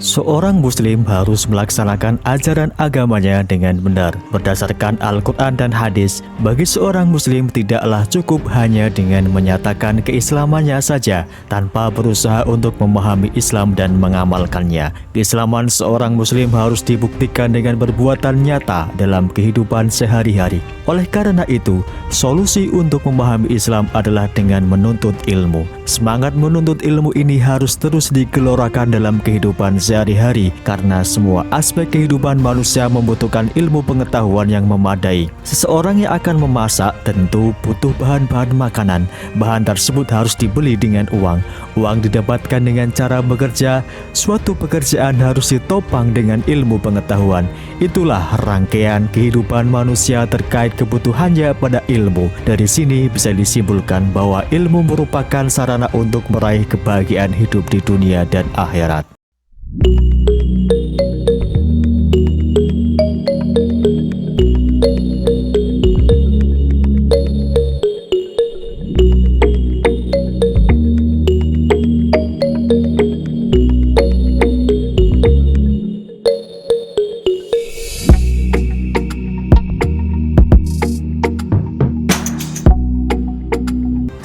Seorang muslim harus melaksanakan ajaran agamanya dengan benar berdasarkan Al-Quran dan hadis. Bagi seorang muslim tidaklah cukup hanya dengan menyatakan keislamannya saja tanpa berusaha untuk memahami Islam dan mengamalkannya. Keislaman seorang muslim harus dibuktikan dengan perbuatan nyata dalam kehidupan sehari-hari. Oleh karena itu, solusi untuk memahami Islam adalah dengan menuntut ilmu. Semangat menuntut ilmu ini harus terus digelorakan dalam kehidupan sehari-hari karena semua aspek kehidupan manusia membutuhkan ilmu pengetahuan yang memadai. Seseorang yang akan memasak tentu butuh bahan-bahan makanan. Bahan tersebut harus dibeli dengan uang. Uang didapatkan dengan cara bekerja. Suatu pekerjaan harus ditopang dengan ilmu pengetahuan. Itulah rangkaian kehidupan manusia terkait kebutuhannya pada ilmu. Dari sini bisa disimpulkan bahwa ilmu merupakan sarana untuk meraih kebahagiaan hidup di dunia dan akhirat.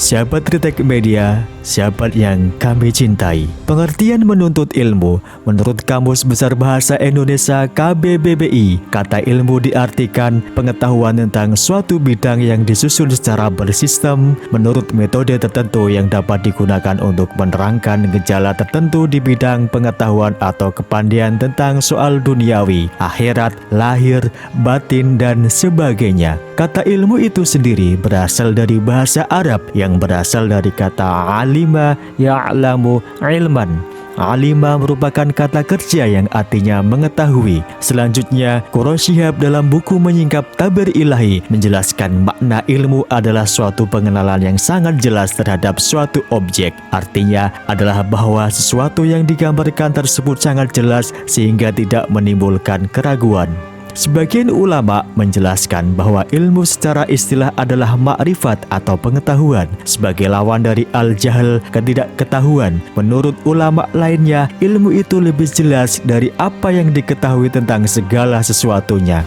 Sahabat Ritek Media, sahabat yang kami cintai. Pengertian menuntut ilmu menurut Kamus Besar Bahasa Indonesia KBBI, kata ilmu diartikan pengetahuan tentang suatu bidang yang disusun secara bersistem menurut metode tertentu yang dapat digunakan untuk menerangkan gejala tertentu di bidang pengetahuan atau kepandaian tentang soal duniawi, akhirat, lahir, batin, dan sebagainya. Kata ilmu itu sendiri berasal dari bahasa Arab yang berasal dari kata alima ya'lamu ilman. Alima merupakan kata kerja yang artinya mengetahui. Selanjutnya, Quraisy Shihab dalam buku Menyingkap Tabir Ilahi menjelaskan makna ilmu adalah suatu pengenalan yang sangat jelas terhadap suatu objek. Artinya adalah bahwa sesuatu yang digambarkan tersebut sangat jelas sehingga tidak menimbulkan keraguan. Sebagian ulama menjelaskan bahwa ilmu secara istilah adalah makrifat atau pengetahuan sebagai lawan dari al-jahl, ketidaktahuan. Menurut ulama lainnya, ilmu itu lebih jelas dari apa yang diketahui tentang segala sesuatunya.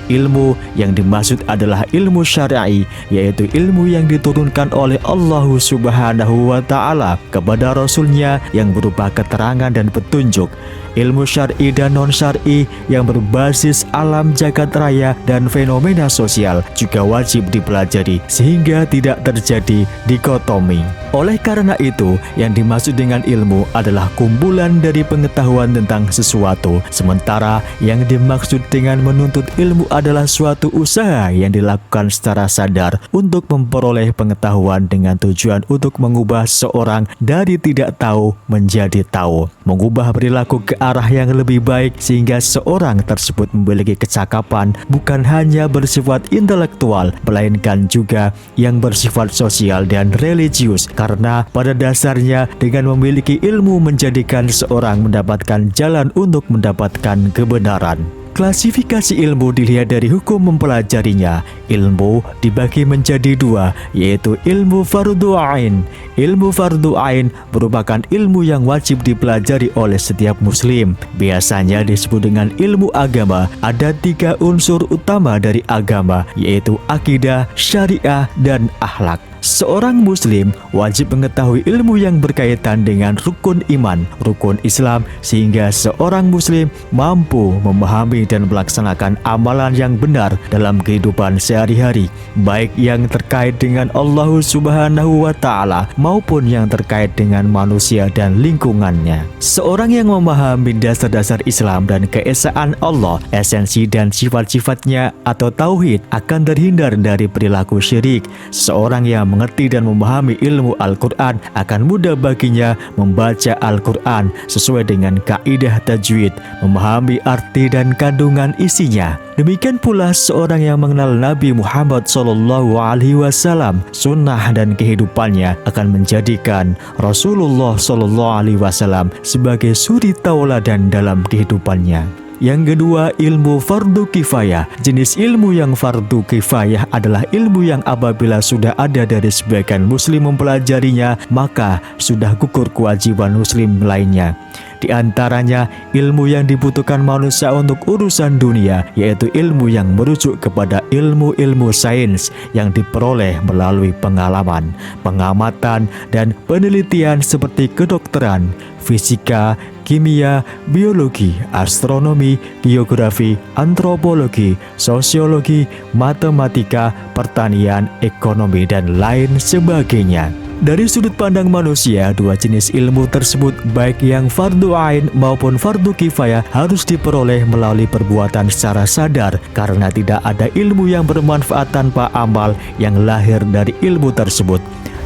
Ilmu yang dimaksud adalah ilmu syar'i, yaitu ilmu yang diturunkan oleh Allah Subhanahu wa Ta'ala kepada Rasul-Nya yang berupa keterangan dan petunjuk. Ilmu syar'i dan non-syar'i yang berbasis alam jagat raya dan fenomena sosial juga wajib dipelajari sehingga tidak terjadi dikotomi. Oleh karena itu, yang dimaksud dengan ilmu adalah kumpulan dari pengetahuan tentang sesuatu, sementara yang dimaksud dengan menuntut ilmu adalah suatu usaha yang dilakukan secara sadar untuk memperoleh pengetahuan dengan tujuan untuk mengubah seorang dari tidak tahu menjadi tahu, mengubah perilaku ke arah yang lebih baik sehingga seorang tersebut memiliki kecakapan bukan hanya bersifat intelektual melainkan juga yang bersifat sosial dan religius, karena pada dasarnya dengan memiliki ilmu menjadikan seorang mendapatkan jalan untuk mendapatkan kebenaran. Klasifikasi ilmu dilihat dari hukum mempelajarinya. Ilmu dibagi menjadi dua, yaitu ilmu fardhu ain. Ilmu fardhu ain merupakan ilmu yang wajib dipelajari oleh setiap muslim. Biasanya disebut dengan ilmu agama. Ada tiga unsur utama dari agama, yaitu akidah, syariah, dan akhlak. Seorang muslim wajib mengetahui ilmu yang berkaitan dengan rukun iman, rukun Islam, sehingga seorang muslim mampu memahami dan melaksanakan amalan yang benar dalam kehidupan sehari-hari, baik yang terkait dengan Allah Subhanahu wa Ta'ala maupun yang terkait dengan manusia dan lingkungannya. Seorang yang memahami dasar-dasar Islam dan keesaan Allah, esensi dan sifat-sifatnya atau tauhid, akan terhindar dari perilaku syirik. Seorang yang mengerti dan memahami ilmu Al-Quran akan mudah baginya membaca Al-Quran sesuai dengan kaidah tajwid, memahami arti dan kandungan isinya. Demikian pula seorang yang mengenal Nabi Muhammad SAW, sunnah dan kehidupannya akan menjadikan Rasulullah SAW sebagai suri tauladan dalam kehidupannya. Yang kedua, ilmu fardu kifayah. Jenis ilmu yang fardu kifayah adalah ilmu yang apabila sudah ada dari sebagian muslim mempelajarinya, maka sudah gugur kewajiban muslim lainnya. Di antaranya ilmu yang dibutuhkan manusia untuk urusan dunia, yaitu ilmu yang merujuk kepada ilmu-ilmu sains yang diperoleh melalui pengalaman, pengamatan, dan penelitian seperti kedokteran, fisika, kimia, biologi, astronomi, geografi, antropologi, sosiologi, matematika, pertanian, ekonomi, dan lain sebagainya. Dari sudut pandang manusia, dua jenis ilmu tersebut baik yang fardu ain maupun fardu kifayah harus diperoleh melalui perbuatan secara sadar, karena tidak ada ilmu yang bermanfaat tanpa amal yang lahir dari ilmu tersebut.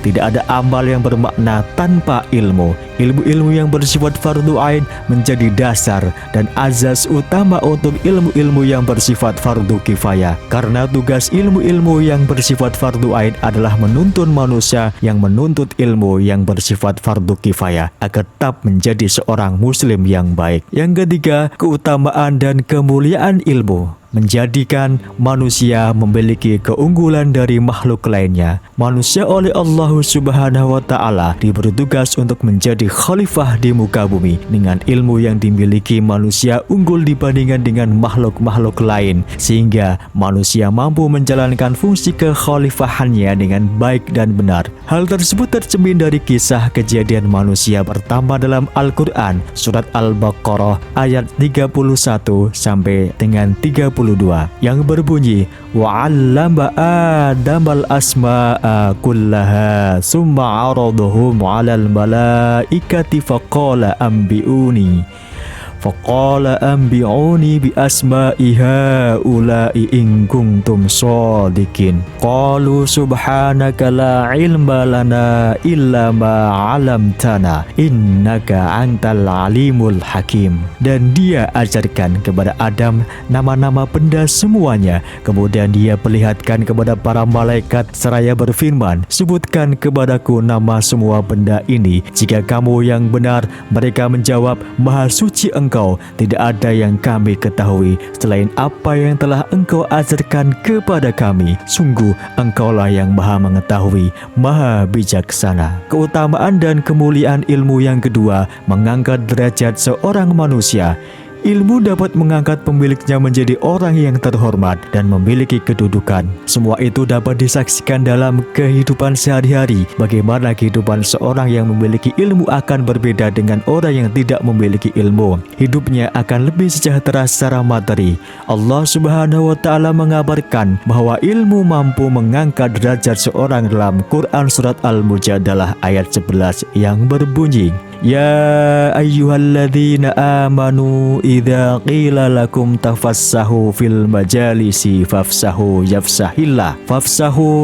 Tidak ada amal yang bermakna tanpa ilmu. Ilmu-ilmu yang bersifat fardu ain menjadi dasar dan azas utama untuk ilmu-ilmu yang bersifat fardu kifayah. Karena tugas ilmu-ilmu yang bersifat fardu ain adalah menuntun manusia yang menuntut ilmu yang bersifat fardu kifayah agar tetap menjadi seorang muslim yang baik. Yang ketiga, keutamaan dan kemuliaan ilmu menjadikan manusia memiliki keunggulan dari makhluk lainnya. Manusia oleh Allah Subhanahu wa Ta'ala diberi tugas untuk menjadi khalifah di muka bumi. Dengan ilmu yang dimiliki, manusia unggul dibandingkan dengan makhluk-makhluk lain, sehingga manusia mampu menjalankan fungsi kekhalifahannya dengan baik dan benar. Hal tersebut tercermin dari kisah kejadian manusia pertama dalam Al-Quran, surat Al-Baqarah ayat 31 sampai dengan 32 yang berbunyi, wa'allama Adamal asma'a kullaha summa 'aradahum 'alal malaikati faqala anbi'uni bi asma'i haula'i in kuntum shadiqin. Qalu subhanaka la ilma lana illa ma 'allamtana innaka antal alimul hakim. Dan dia ajarkan kepada Adam nama-nama benda semuanya. Kemudian dia perlihatkan kepada para malaikat seraya berfirman, sebutkan kepadaku nama semua benda ini. Jika kamu yang benar, mereka menjawab, maha suci engkau, tidak ada yang kami ketahui selain apa yang telah engkau ajarkan kepada kami. Sungguh engkaulah yang maha mengetahui, maha bijaksana. Keutamaan dan kemuliaan ilmu yang kedua, mengangkat derajat seorang manusia. Ilmu dapat mengangkat pemiliknya menjadi orang yang terhormat dan memiliki kedudukan. Semua itu dapat disaksikan dalam kehidupan sehari-hari. Bagaimana kehidupan seorang yang memiliki ilmu akan berbeda dengan orang yang tidak memiliki ilmu. Hidupnya akan lebih sejahtera secara materi. Allah Subhanahu wa Ta'ala mengabarkan bahwa ilmu mampu mengangkat derajat seorang dalam Quran surat Al-Mujadalah ayat 11 yang berbunyi, Ya ayyuhalladzina amanu idza qila lakum tafassahu fil majalisi fafsahu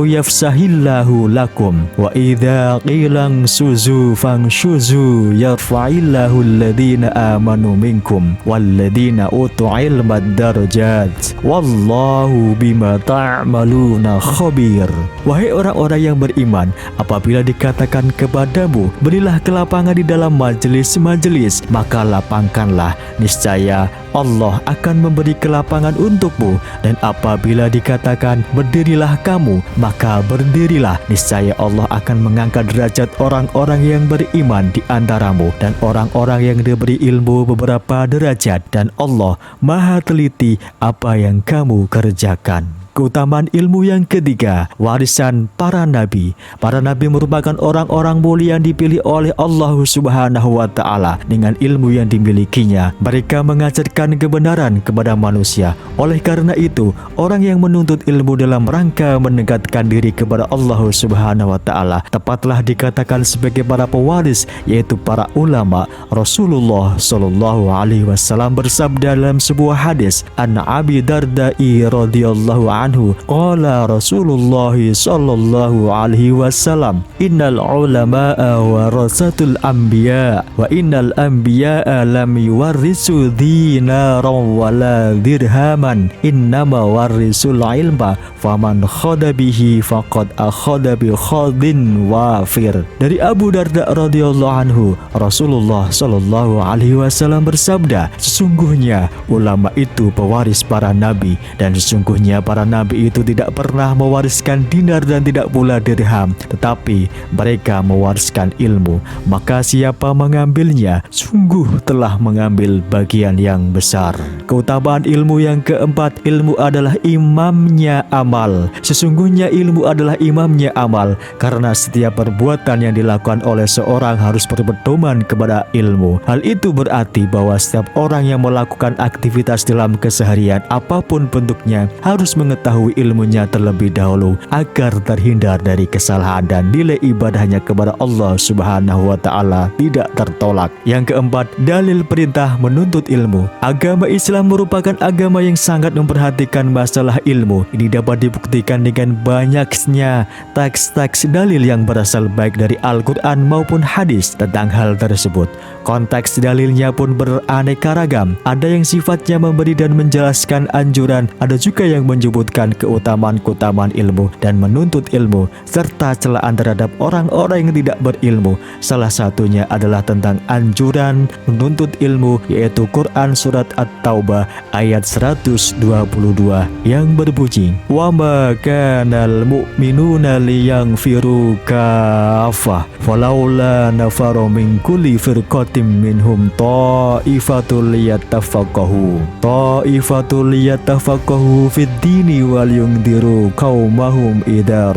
yafsahillahu lakum wa idza qila suzu fanshuzu yarfa'illahu alladzina amanu minkum walladzina utul ilma darajat wallahu bima ta'maluna khabir. Wahai orang-orang yang beriman, apabila dikatakan kepadamu, berilah kelapangan di dalam majelis-majelis, maka lapangkanlah, niscaya Allah akan memberi kelapangan untukmu. Dan apabila dikatakan berdirilah kamu, maka berdirilah, niscaya Allah akan mengangkat derajat orang-orang yang beriman di antaramu dan orang-orang yang diberi ilmu beberapa derajat, dan Allah maha teliti apa yang kamu kerjakan. Keutamaan ilmu yang ketiga, warisan para nabi. Para nabi merupakan orang-orang mulia yang dipilih oleh Allah Subhanahu wa Ta'ala. Dengan ilmu yang dimilikinya, mereka mengajarkan kebenaran kepada manusia. Oleh karena itu, orang yang menuntut ilmu dalam rangka mendekatkan diri kepada Allah Subhanahu wa Ta'ala tepatlah dikatakan sebagai para pewaris, yaitu para ulama. Rasulullah Shallallahu alaihi wasallam bersabda dalam sebuah hadis, An Abi Darda'i radhiyallahu anhu, qala Rasulullah sallallahu alaihi wasallam, innal ulama'a warasatul anbiya wa innal anbiya'a lam yuwarrisu dinaran wala dirhaman innama warrisul ilma faman khada bihi faqad akhada bi khadin wafir. Dari Abu Darda radhiyallahu anhu, Rasulullah sallallahu alaihi wasallam bersabda, sesungguhnya ulama itu pewaris para nabi, dan sesungguhnya para nabi itu tidak pernah mewariskan dinar dan tidak pula dirham, tetapi mereka mewariskan ilmu. Maka siapa mengambilnya, sungguh telah mengambil bagian yang besar. Keutamaan ilmu yang keempat, ilmu adalah imamnya amal. Sesungguhnya ilmu adalah imamnya amal, karena setiap perbuatan yang dilakukan oleh seorang harus berpedoman kepada ilmu. Hal itu berarti bahwa setiap orang yang melakukan aktivitas dalam keseharian apapun bentuknya harus mengetahui ilmunya terlebih dahulu agar terhindar dari kesalahan dan nilai ibadahnya kepada Allah Subhanahu wa Ta'ala tidak tertolak. Yang keempat, dalil perintah menuntut ilmu. Agama Islam merupakan agama yang sangat memperhatikan masalah ilmu. Ini dapat dibuktikan dengan banyaknya teks-teks dalil yang berasal baik dari Al-Quran maupun hadis tentang hal tersebut. Konteks dalilnya pun beraneka ragam. Ada yang sifatnya memberi dan menjelaskan anjuran, ada juga yang menyebutkan keutamaan-keutamaan ilmu dan menuntut ilmu, serta celaan terhadap orang-orang yang tidak berilmu. Salah satunya adalah tentang anjuran menuntut ilmu, yaitu Quran Surat At-Taubah ayat 122 yang berbunyi, "Wa ma kanal mu'minuna liyanfiru kaffah, falaula nafaru min kulli firqatin minhum ta'ifatul liyatafaqahu fid dini wal yundiru qaumahum idza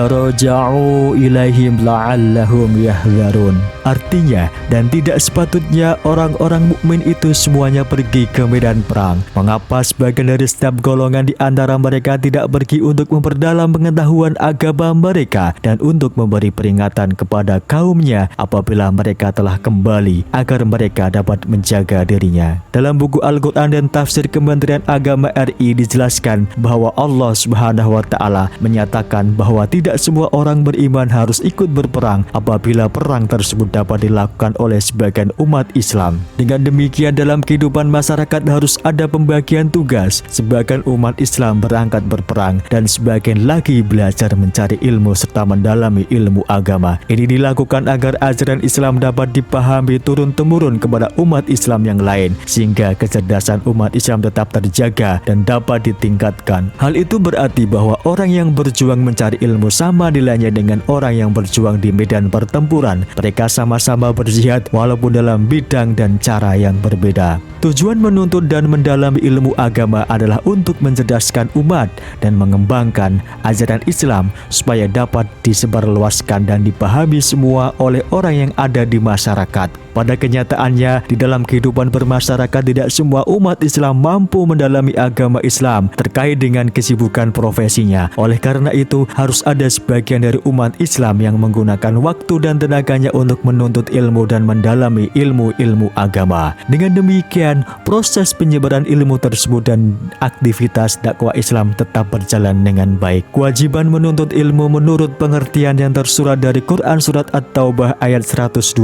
raja'u ilaihim la'allahum yahdharun." Artinya, dan tidak sepatutnya orang-orang mukmin itu semuanya pergi ke medan perang. Mengapa sebagian dari setiap golongan di antara mereka tidak pergi untuk memperdalam pengetahuan agama mereka dan untuk memberi peringatan kepada kaumnya apabila mereka telah kembali agar mereka dapat menjaga dirinya? Dalam buku Al-Quran dan Tafsir Kementerian Agama RI dijelaskan bahwa Allah Subhanahu wa Ta'ala menyatakan bahwa tidak semua orang beriman harus ikut berperang apabila perang tersebut dapat dilakukan oleh sebagian umat Islam. Dengan demikian, dalam kehidupan masyarakat harus ada pembagian tugas. Sebagian umat Islam berangkat berperang dan sebagian lagi belajar mencari ilmu serta mendalami ilmu agama. Ini dilakukan agar ajaran Islam dapat dipahami turun-temurun kepada umat Islam yang lain, sehingga kecerdasan umat Islam tetap terjaga dan dapat ditingkatkan. Hal itu berarti bahwa orang yang berjuang mencari ilmu sama nilainya dengan orang yang berjuang di medan pertempuran. Mereka sama-sama berjihad walaupun dalam bidang dan cara yang berbeda. Tujuan menuntut dan mendalami ilmu agama adalah untuk mencerdaskan umat dan mengembangkan ajaran Islam supaya dapat disebarluaskan dan dipahami semua oleh orang yang ada di masyarakat. Pada kenyataannya, di dalam kehidupan bermasyarakat tidak semua umat Islam mampu mendalami agama Islam terkait dengan kesibukan profesinya. Oleh karena itu, harus ada sebagian dari umat Islam yang menggunakan waktu dan tenaganya untuk menuntut ilmu dan mendalami ilmu-ilmu agama. Dengan demikian, proses penyebaran ilmu tersebut dan aktivitas dakwah Islam tetap berjalan dengan baik. Kewajiban menuntut ilmu menurut pengertian yang tersurat dari Quran Surat At-Taubah ayat 122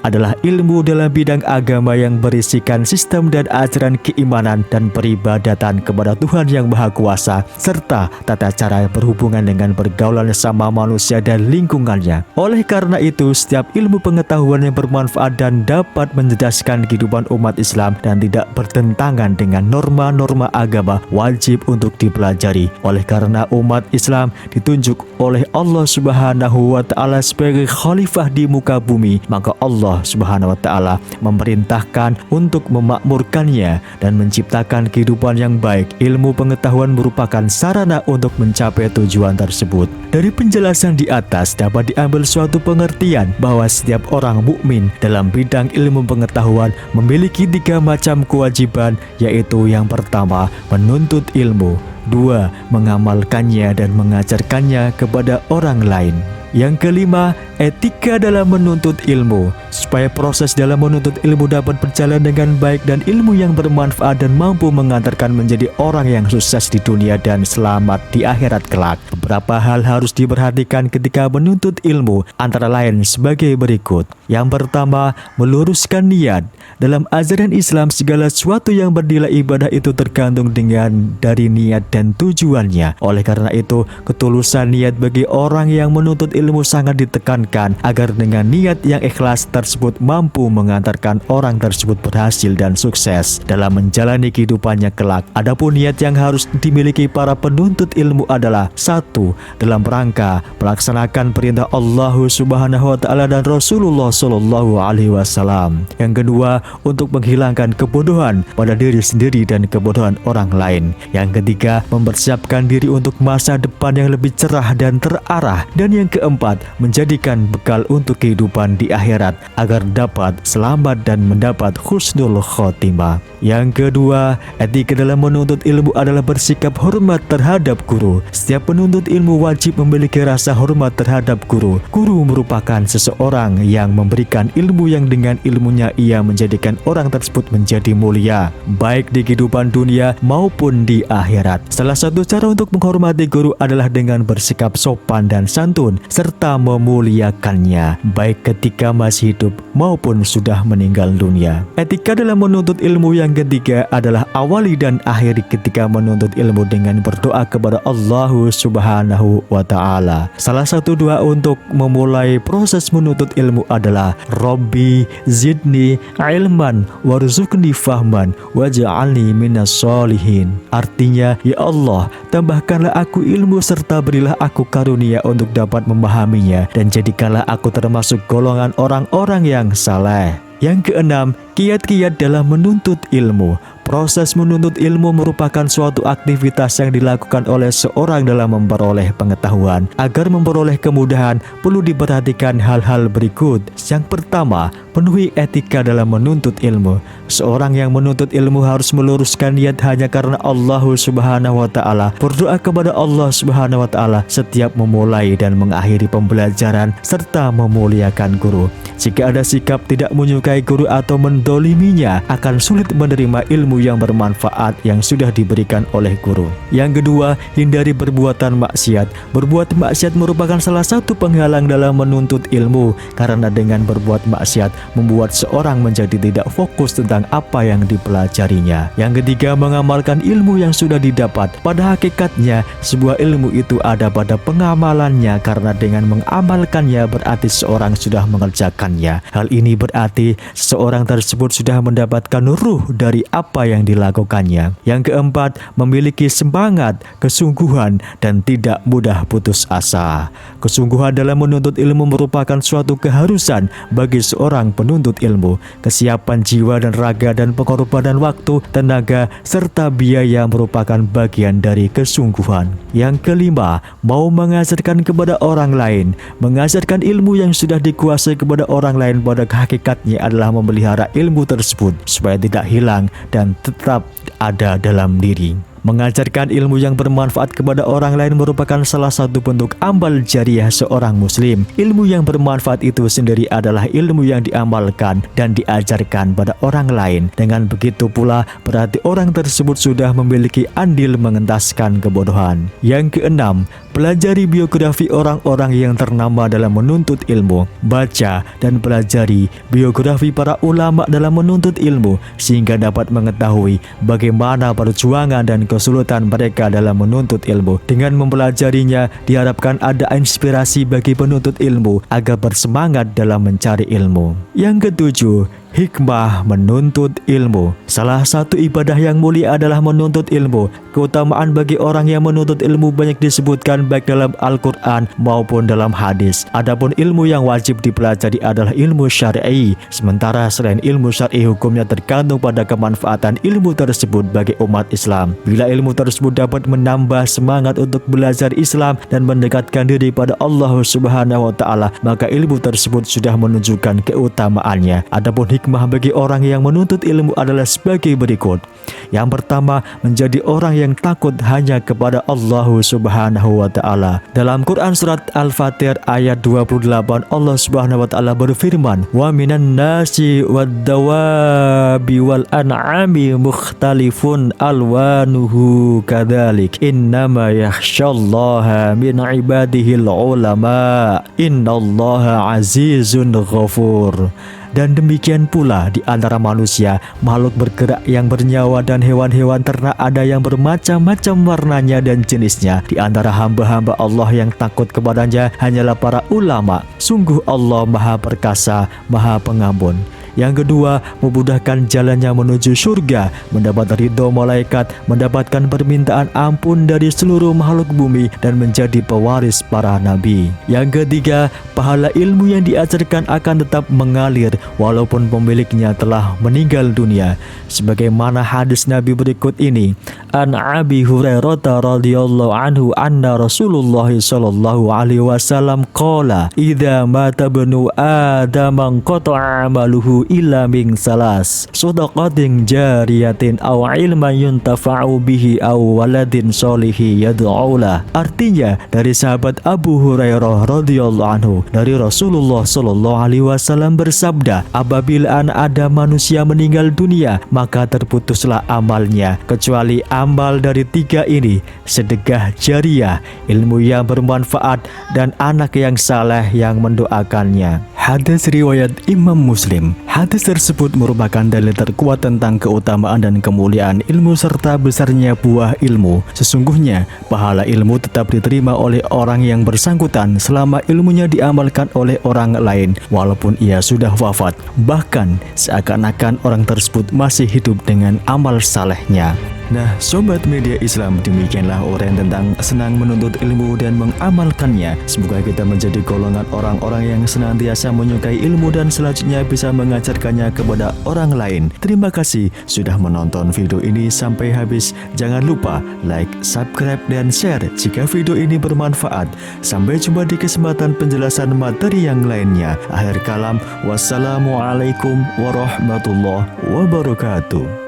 adalah ilmu dalam bidang agama yang berisikan sistem dan ajaran keimanan dan peribadatan kepada Tuhan yang Maha Kuasa, serta tata cara berhubungan dengan pergaulan sama manusia dan lingkungannya. Oleh karena itu, setiap ilmu pengetahuan yang bermanfaat dan dapat mencerdaskan kehidupan umat Islam dan tidak bertentangan dengan norma-norma agama wajib untuk dipelajari. Oleh karena umat Islam ditunjuk oleh Allah Subhanahu wa Ta'ala sebagai khalifah di muka bumi, maka Allah Subhanahu wa Ta'ala memerintahkan untuk memakmurkannya dan menciptakan kehidupan yang baik. Ilmu pengetahuan merupakan sarana untuk mencapai tujuan tersebut. Dari penjelasan di atas dapat diambil suatu pengertian bahwa setiap orang mukmin dalam bidang ilmu pengetahuan memiliki 3 macam kewajiban, yaitu yang pertama, menuntut ilmu, 2, mengamalkannya dan mengajarkannya kepada orang lain. Yang kelima, etika dalam menuntut ilmu. Supaya proses dalam menuntut ilmu dapat berjalan dengan baik dan ilmu yang bermanfaat dan mampu mengantarkan menjadi orang yang sukses di dunia dan selamat di akhirat kelak. Beberapa hal harus diperhatikan ketika menuntut ilmu, antara lain sebagai berikut. Yang pertama, meluruskan niat. Dalam ajaran Islam, segala sesuatu yang bernilai ibadah itu tergantung dari niat dan tujuannya. Oleh karena itu, ketulusan niat bagi orang yang menuntut ilmu ilmu sangat ditekankan agar dengan niat yang ikhlas tersebut mampu mengantarkan orang tersebut berhasil dan sukses dalam menjalani kehidupannya kelak. Adapun niat yang harus dimiliki para penuntut ilmu adalah: 1. Dalam rangka melaksanakan perintah Allah Subhanahu wa taala dan Rasulullah Shallallahu alaihi wasallam. Yang kedua, untuk menghilangkan kebodohan pada diri sendiri dan kebodohan orang lain. Yang ketiga, mempersiapkan diri untuk masa depan yang lebih cerah dan terarah. Dan yang keempat, menjadikan bekal untuk kehidupan di akhirat agar dapat selamat dan mendapat husnul khotimah. Yang kedua, etika dalam menuntut ilmu adalah bersikap hormat terhadap guru. Setiap penuntut ilmu wajib memiliki rasa hormat terhadap guru. Guru merupakan seseorang yang memberikan ilmu yang dengan ilmunya ia menjadikan orang tersebut menjadi mulia, baik di kehidupan dunia maupun di akhirat. Salah satu cara untuk menghormati guru adalah dengan bersikap sopan dan santun serta memuliakannya, baik ketika masih hidup maupun sudah meninggal dunia. Etika dalam menuntut ilmu yang ketiga adalah awali dan akhiri ketika menuntut ilmu dengan berdoa kepada Allah Subhanahu wa taala. Salah satu doa untuk memulai proses menuntut ilmu adalah: Rabbi zidni ilman warzuqni fahman waj'alni minas sholihin. Artinya, ya Allah, tambahkanlah aku ilmu serta berilah aku karunia untuk dapat memahaminya, dan jadikanlah aku termasuk golongan orang-orang yang saleh. Yang keenam, kiat-kiat dalam menuntut ilmu. Proses menuntut ilmu merupakan suatu aktivitas yang dilakukan oleh seorang dalam memperoleh pengetahuan. Agar memperoleh kemudahan, perlu diperhatikan hal-hal berikut. Yang pertama, penuhi etika dalam menuntut ilmu. Seorang yang menuntut ilmu harus meluruskan niat hanya karena Allah Subhanahu wa taala. Berdoa kepada Allah Subhanahu wa taala setiap memulai dan mengakhiri pembelajaran serta memuliakan guru. Jika ada sikap tidak menyukai guru atau mendoliminya, akan sulit menerima ilmu yang bermanfaat yang sudah diberikan oleh guru. Yang kedua, hindari perbuatan maksiat. Berbuat maksiat merupakan salah satu penghalang dalam menuntut ilmu, karena dengan berbuat maksiat membuat seorang menjadi tidak fokus tentang apa yang dipelajarinya. Yang ketiga, mengamalkan ilmu yang sudah didapat. Pada hakikatnya, sebuah ilmu itu ada pada pengamalannya, karena dengan mengamalkannya berarti seorang sudah mengerjakannya. Hal ini berarti seseorang tersebut sudah mendapatkan ruh dari apa yang dilakukannya. Yang keempat, memiliki semangat, kesungguhan, dan tidak mudah putus asa. Kesungguhan dalam menuntut ilmu merupakan suatu keharusan bagi seorang penuntut ilmu. Kesiapan jiwa dan raga dan pengorbanan waktu, tenaga, serta biaya merupakan bagian dari kesungguhan. Yang kelima, mau mengajarkan kepada orang lain. Mengajarkan ilmu yang sudah dikuasai kepada orang lain pada hakikatnya adalah memelihara ilmu tersebut supaya tidak hilang dan tetap ada dalam diri. Mengajarkan ilmu yang bermanfaat kepada orang lain merupakan salah satu bentuk amal jariah seorang muslim. Ilmu yang bermanfaat itu sendiri adalah ilmu yang diamalkan dan diajarkan pada orang lain. Dengan begitu pula berarti orang tersebut sudah memiliki andil mengentaskan kebodohan. Yang keenam, pelajari biografi orang-orang yang ternama dalam menuntut ilmu. Baca dan pelajari biografi para ulama dalam menuntut ilmu sehingga dapat mengetahui bagaimana perjuangan dan kesulitan mereka dalam menuntut ilmu. Dengan mempelajarinya, diharapkan ada inspirasi bagi penuntut ilmu agar bersemangat dalam mencari ilmu. Yang ketujuh, hikmah menuntut ilmu. Salah satu ibadah yang mulia adalah menuntut ilmu. Keutamaan bagi orang yang menuntut ilmu banyak disebutkan baik dalam Al-Quran maupun dalam hadis. Adapun ilmu yang wajib dipelajari adalah ilmu syar'i. Sementara selain ilmu syar'i, hukumnya tergantung pada kemanfaatan ilmu tersebut bagi umat Islam. Bila ilmu tersebut dapat menambah semangat untuk belajar Islam dan mendekatkan diri pada Allah Subhanahu wa taala, maka ilmu tersebut sudah menunjukkan keutamaannya. Adapun hikmah bagi orang yang menuntut ilmu adalah sebagai berikut. Yang pertama, menjadi orang yang takut hanya kepada Allah Subhanahu wa taala. Dalam Quran surat Al-Fatir ayat 28, Allah Subhanahu wa taala berfirman, "Wa minan nasi wad-dawabi wal an'ami mukhtalifun alwanuhu kadzalik innama yakhsyallaha min ibadihil ulama innallaha azizun ghafur." Dan demikian pula di antara manusia, makhluk bergerak yang bernyawa dan hewan-hewan ternak ada yang bermacam-macam warnanya dan jenisnya. Di antara hamba-hamba Allah yang takut kepadanya hanyalah para ulama. Sungguh Allah Maha Perkasa, Maha Pengampun. Yang kedua, memudahkan jalannya menuju surga, mendapat ridho malaikat, mendapatkan permintaan ampun dari seluruh makhluk bumi, dan menjadi pewaris para nabi. Yang ketiga, pahala ilmu yang diajarkan akan tetap mengalir walaupun pemiliknya telah meninggal dunia. Sebagaimana hadis Nabi berikut ini, An Abi Hurairah radhiyallahu anhu anna Rasulullah sallallahu alaihi wasallam qala idza mata ibnu adam qata'a amaluhu illa min salas shadaqatin jariyatin aw ilman yuntafa'u bihi aw waladin sholihi yad'ulah. Artinya dari sahabat Abu Hurairah radhiyallahu anhu dari Rasulullah sallallahu alaihi wasallam bersabda, apabila ada manusia meninggal dunia maka terputuslah amalnya kecuali amal dari tiga ini: sedekah jariyah, ilmu yang bermanfaat, dan anak yang saleh yang mendoakannya. Hadis riwayat Imam Muslim. Hadis tersebut merupakan dalil terkuat tentang keutamaan dan kemuliaan ilmu serta besarnya buah ilmu. Sesungguhnya pahala ilmu tetap diterima oleh orang yang bersangkutan selama ilmunya diamalkan oleh orang lain walaupun ia sudah wafat. Bahkan seakan-akan orang tersebut masih hidup dengan amal salehnya. Nah, Sobat Media Islam, demikianlah uraian tentang senang menuntut ilmu dan mengamalkannya. Semoga kita menjadi golongan orang-orang yang senantiasa menyukai ilmu dan selanjutnya bisa mengajarkannya kepada orang lain. Terima kasih sudah menonton video ini sampai habis. Jangan lupa like, subscribe, dan share jika video ini bermanfaat. Sampai jumpa di kesempatan penjelasan materi yang lainnya. Akhir kalam, wassalamualaikum warahmatullahi wabarakatuh.